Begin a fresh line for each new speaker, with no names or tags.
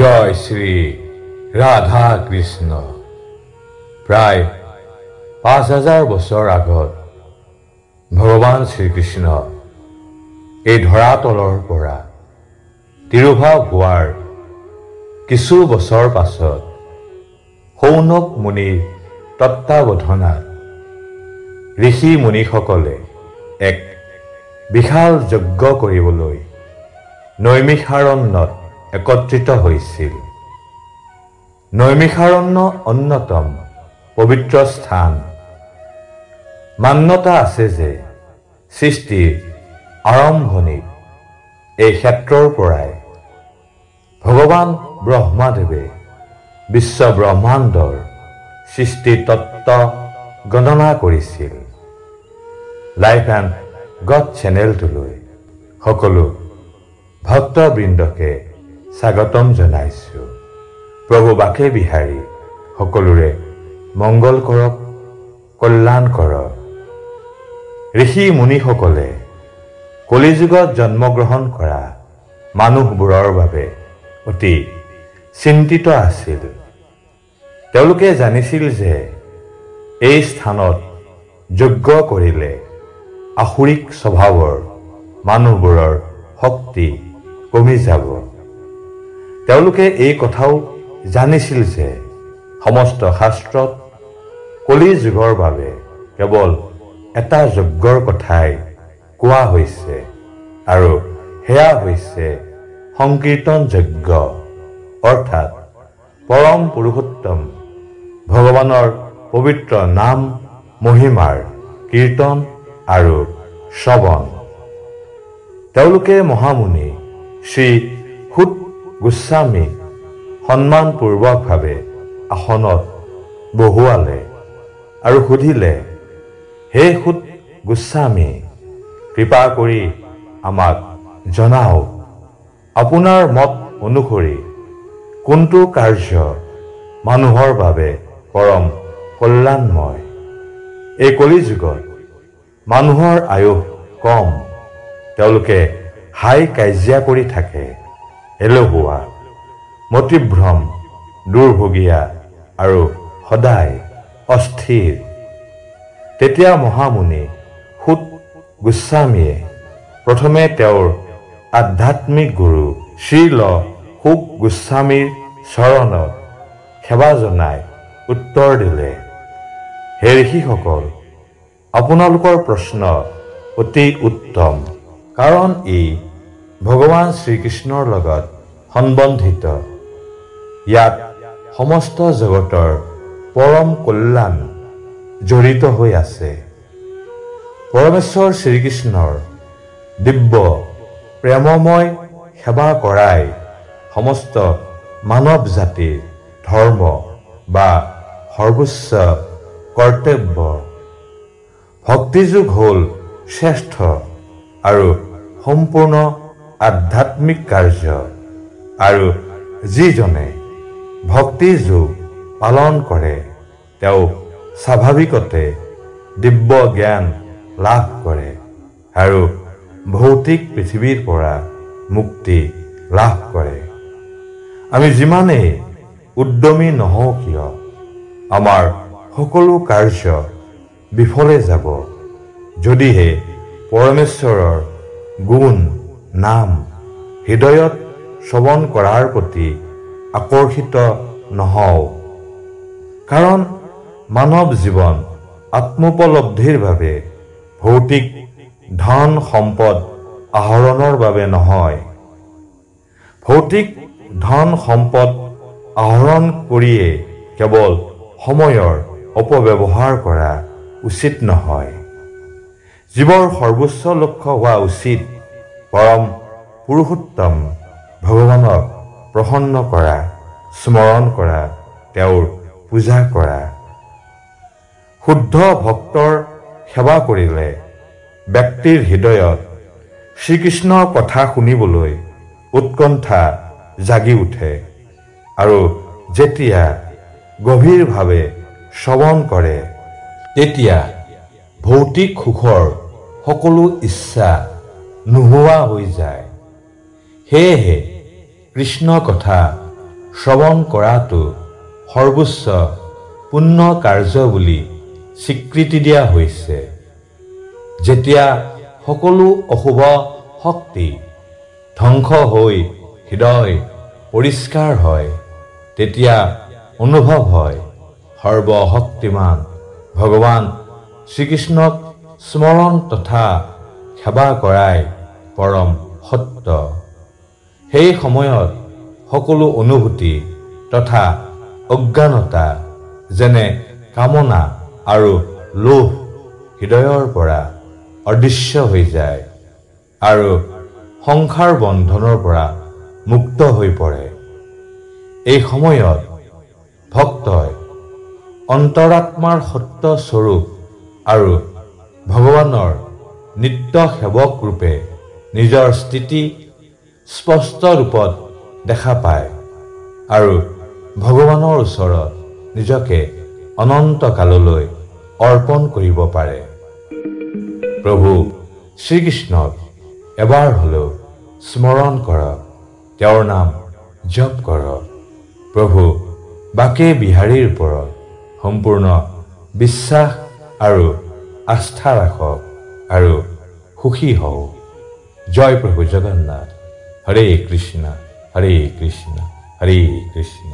জয় শ্ৰী ৰাধা কৃষ্ণ। প্ৰায় ৫,০০০ বছৰ আগত ভগৱান শ্ৰীকৃষ্ণ এই ধৰাতলৰ পৰা তিৰোভাৱ হোৱাৰ কিছু বছৰ পাছত শৌনক মুনিৰ তত্ত্বাৱধানত ঋষি মুনিসকলে এক বিশাল যজ্ঞ কৰিবলৈ নৈমিষাৰণ্যত একত্ৰিত হৈছিল। নৈমিষাৰণ্য অন্যতম পবিত্ৰ স্থান। মান্যতা আছে যে সৃষ্টিৰ আৰম্ভণিত এই ক্ষেত্ৰৰ পৰাই ভগৱান ব্ৰহ্মাদেৱে বিশ্ব ব্ৰহ্মাণ্ডৰ সৃষ্টি তত্ত্ব গণনা কৰিছিল। লাইফ এণ্ড গড চেনেলটোলৈ সকলো ভক্তবৃন্দকে স্বাগতম জনাইছোঁ। প্ৰভু বাকে বিহাৰী সকলোৰে মংগল কৰক, কল্যাণ কৰক। ঋষি মুনিসকলে কলিযুগত জন্মগ্ৰহণ কৰা মানুহবোৰৰ বাবে অতি চিন্তিত আছিল। তেওঁলোকে জানিছিল যে এই স্থানত যজ্ঞ কৰিলে আসুৰিক স্বভাৱৰ মানুহবোৰৰ শক্তি কমি যাব। তেওঁলোকে এই কথাও জানিছিল যে সমস্ত শাস্ত্ৰত কলি যুগৰ বাবে কেৱল এটা যজ্ঞৰ কথাই কোৱা হৈছে আৰু সেয়া হৈছে সংকীৰ্তন যজ্ঞ, অৰ্থাৎ পৰম পুৰুষোত্তম ভগৱানৰ পবিত্ৰ নাম মহিমাৰ কীৰ্তন আৰু শ্ৰৱণ। তেওঁলোকে মহামুনি শ্ৰী সুত গোস্বামীক সন্মানপূৰ্বকভাৱে আসনত বহুৱালে আৰু সুধিলে, হে সুত গোস্বামী, কৃপা কৰি আমাক জনাওক, আপোনাৰ মত অনুসৰি কোনটো কাৰ্য মানুহৰ বাবে পৰম কল্যাণময়। এই কলিযুগত মানুহৰ আয়ুস কম, তেওঁলোকে হাই কাজিয়া কৰি থাকে, এলেহুৱা, মতিভ্ৰম, দুৰ্ভগীয়া আৰু সদায় অস্থিৰ। তেতিয়া মহামুনি সুত গোস্বামীয়ে প্ৰথমে তেওঁৰ আধ্যাত্মিক গুৰু শ্ৰীল শুক গোস্বামীৰ চৰণত সেৱা জনাই উত্তৰ দিলে, হে ঋষিসকল, আপোনালোকৰ প্ৰশ্ন অতি উত্তম, কাৰণ ই ভগৱান শ্ৰীকৃষ্ণৰ লগত সম্বন্ধিত। ইয়াত সমস্ত জগতৰ পৰম কল্যাণ জড়িত হৈ আছে। পৰমেশ্বৰ শ্ৰীকৃষ্ণৰ দিব্য প্ৰেমময় সেৱা কৰাই সমস্ত মানৱ জাতিৰ ধৰ্ম বা সৰ্বোচ্চ কৰ্তব্য। ভক্তিযোগ হ'ল শ্ৰেষ্ঠ আৰু সম্পূৰ্ণ আধ্যাত্মিক কাৰ্য, আৰু যিজনে ভক্তি যোগ পালন কৰে তেওঁ স্বাভাৱিকতে দিব্য জ্ঞান লাভ কৰে আৰু ভৌতিক পৃথিৱীৰ পৰা মুক্তি লাভ কৰে। আমি যিমানেই উদ্যমী নহওঁ কিয়, আমাৰ সকলো কাৰ্য বিফলে যাব যদিহে পৰমেশ্বৰৰ গুণ নাম হৃদয়ত শ্ৰৱণ কৰাৰ প্ৰতি আকৰ্ষিত নহওঁ। কাৰণ মানৱ জীৱন আত্মোপলব্ধিৰ বাবে ভৌতিক ধন সম্পদ আহৰণৰ বাবে নহয়। ভৌতিক ধন সম্পদ আহৰণ কৰিয়ে কেৱল সময়ৰ অপব্যৱহাৰ কৰা উচিত নহয়। জীৱৰ সৰ্বোচ্চ লক্ষ্য হোৱা উচিত পৰম পুৰুষোত্তম ভগৱানক প্ৰসন্ন কৰা, স্মৰণ কৰা, তেওঁৰ পূজা কৰা। শুদ্ধ ভক্তৰ সেৱা কৰিলে ব্যক্তিৰ হৃদয়ত শ্ৰীকৃষ্ণৰ কথা শুনিবলৈ উৎকণ্ঠা জাগি উঠে, আৰু যেতিয়া গভীৰভাৱে শ্ৰৱণ কৰে তেতিয়া ভৌতিক সুখৰ সকলো ইচ্ছা নোহোৱা হৈ যায়। সেয়েহে কৃষ্ণ কথা শ্ৰৱণ কৰাটো সৰ্বোচ্চ পুণ্য কাৰ্য বুলি স্বীকৃতি দিয়া হৈছে। যেতিয়া সকলো অশুভ শক্তি ধ্বংস হৈ হৃদয় পৰিষ্কাৰ হয়, তেতিয়া অনুভৱ হয় সৰ্বশক্তিমান ভগৱান শ্ৰীকৃষ্ণক স্মৰণ তথা সেৱা কৰাই পৰম সত্য। সেই সময়ত সকলো অনুভূতি তথা অজ্ঞানতা যেনে কামনা আৰু লোভ হৃদয়ৰ পৰা অদৃশ্য হৈ যায় আৰু সংসাৰ বন্ধনৰ পৰা মুক্ত হৈ পৰে। এই সময়ত ভক্তই অন্তৰাত্মাৰ সত্য স্বৰূপ আৰু ভগৱানৰ নিত্য সেৱক ৰূপে নিজৰ স্থিতি স্পষ্ট ৰূপত দেখা পায় আৰু ভগৱানৰ ওচৰত নিজকে অনন্ত কাললৈ অৰ্পণ কৰিব পাৰে। প্ৰভু শ্ৰীকৃষ্ণক এবাৰ হ'লেও স্মৰণ কৰক, তেওঁৰ নাম জপ কৰক। প্ৰভু বাকে বিহাৰীৰ ওপৰত সম্পূৰ্ণ বিশ্বাস আৰু আস্থা ৰাখক আৰু সুখী হওক। জয় প্ৰভু জগন্নাথ। হৰে কৃষ্ণ হৰে কৃষ্ণ হৰে কৃষ্ণ।